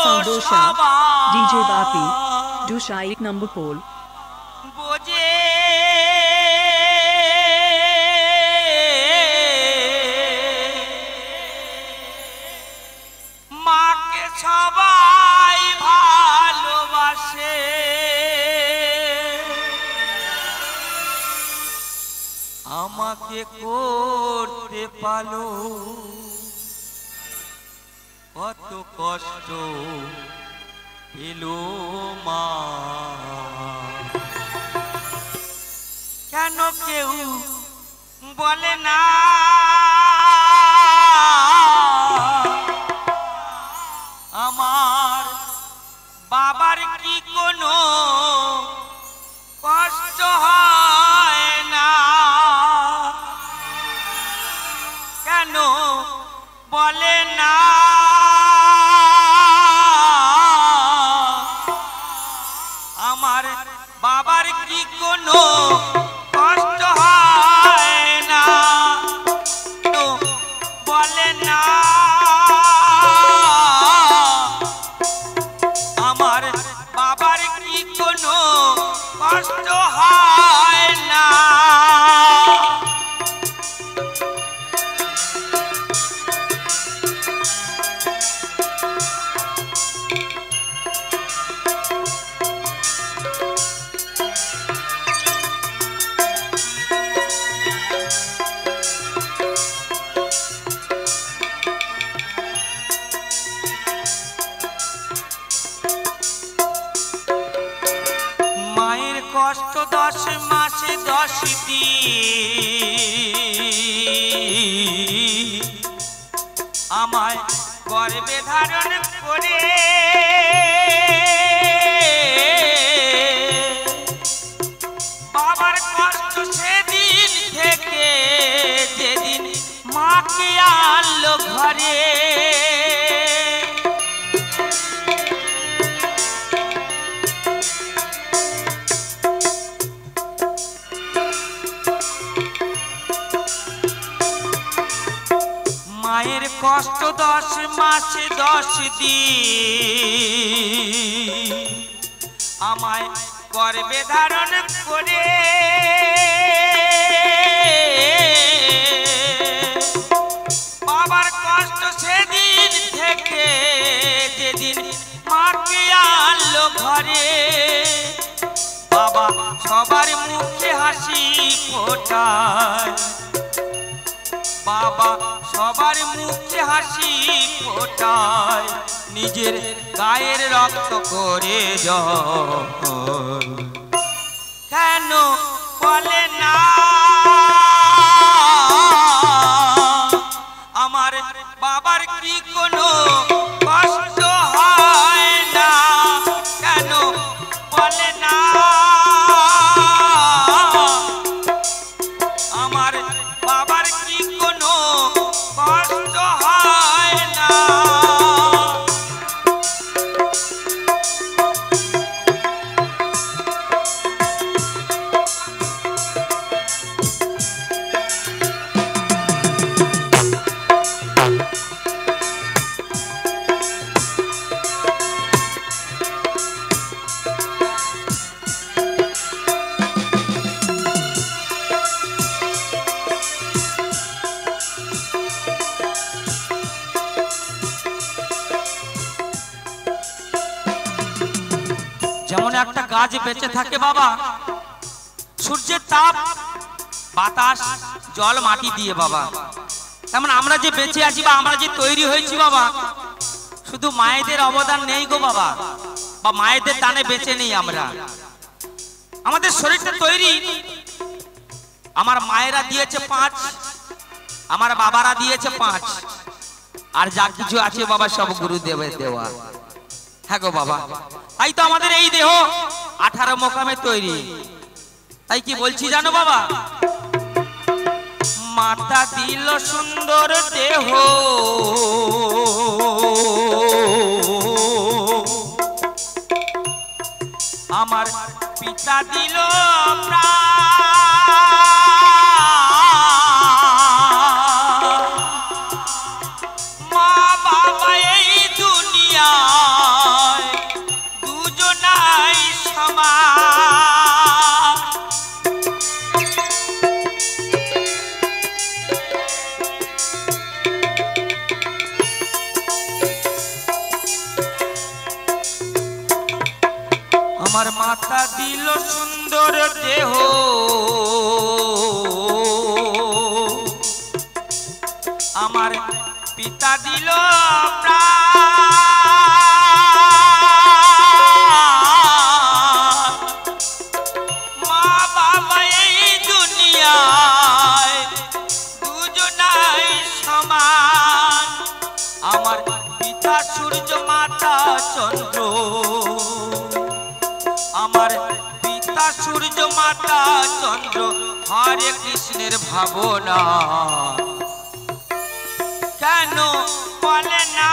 Sandosha, DJ Bapi, Dusha 1 number pole. বোঝে মাকে সবাই ভালোবাসে, আমাকে করতে পালো কত কষ্ট পেলো মা। কেন কেউ বলে না আমার বাবার কি কোনো কষ্ট হয় না? কেন বলে না আমার বাবার কি কোনো কষ্ট হয় না? বলে না আমার বাবার কি কোনো কষ্ট হয় না? কষ্ট 10 মাসে 10 দিন আমায় গর্ভে ধারণ করে, বাবার কষ্ট সেদিন থেকে যেদিন মাকে আনলো ঘরে। মায়ের কষ্ট 10 মাসে 10 দিন আমায় গর্ভে ধারণ করে, বাবার কষ্ট সেদিন থেকে যেদিন মাকে আনলো ঘরে, বাবা সবার মুখে হাসি ফোটায়, বাবা সবার মুখে হাসি ফোটায়, নিজের গায়ের রক্ত করে জল। কেন বলে না আমার বাবার কি কোনো কষ্ট হয় না? কেন বলে না আমার বাবার কি কোনো কষ্ট হয় না? যেমন একটা গাছ বেঁচে থাকে বাবা সূর্যের তাপ, বাতাস, জল, মাটি দিয়ে বাবা, তেমন আমরা যে বেঁচে আছি বা আমরা যে তৈরি হয়েছি বাবা, শুধু মায়েদের অবদান নেই গো বাবা, বা মায়েদের দানে বেঁচে নেই আমরা। আমাদের শরীরটা তৈরি আমার মায়েরা দিয়েছে 5, আমার বাবারা দিয়েছে 5, আর যা কিছু আছে বাবা সব গুরুদেবের দেওয়া। হ্যাঁ গো বাবা, তাই তো আমাদের এই দেহ 18 মোকামে তৈরি। তাই কি বলছি জানো বাবা, মাতা দিল সুন্দর দেহ, আমার পিতা দিল প্রাণ, মা বাবা এই দুনিয়া আমার মাতা দিল সুন্দর দেহ, আমার পিতা দিল প্রাণ। মা বাবা এই দুনিয়ায় দুজনাই সমান। আমার পিতা সূর্য মাতা চন্দ্র, আমার পিতা সূর্য মাতা চন্দ্র। হরে কৃষ্ণের ভাবনা কেন বলে না?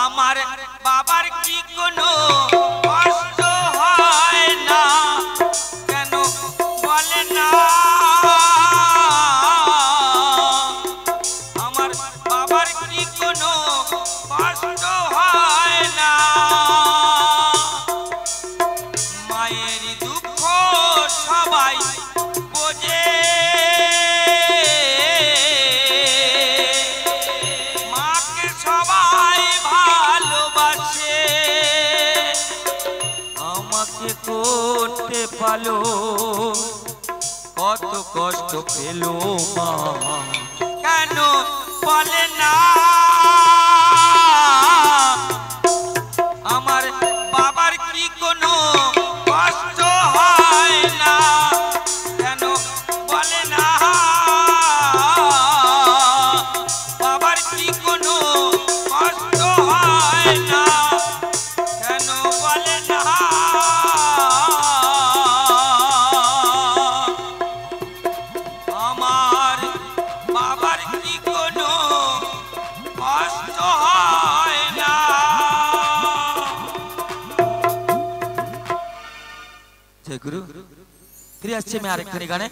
আমার বাবার কি কোনো কষ্ট হয় না? কেন বলে না? আমার বাবার কি কোনো কষ্ট হয় না? মায়ের দুঃখ সবাই বোঝে, মাকে সবাই ভালোবাসে। আমাকে করতে পালো কত কষ্ট পেলো মা, কেন বলে না? আমার বাবার কি কোনো কষ্ট হয় না? কেন বলে না? বাবার কি কোনো কষ্ট হয় না? কেন বলে না? আমার বাবার কি কোনো কষ্ট হয় না? জয় গুরু। ফিরে আসছে আমি আরেকখানি গানে।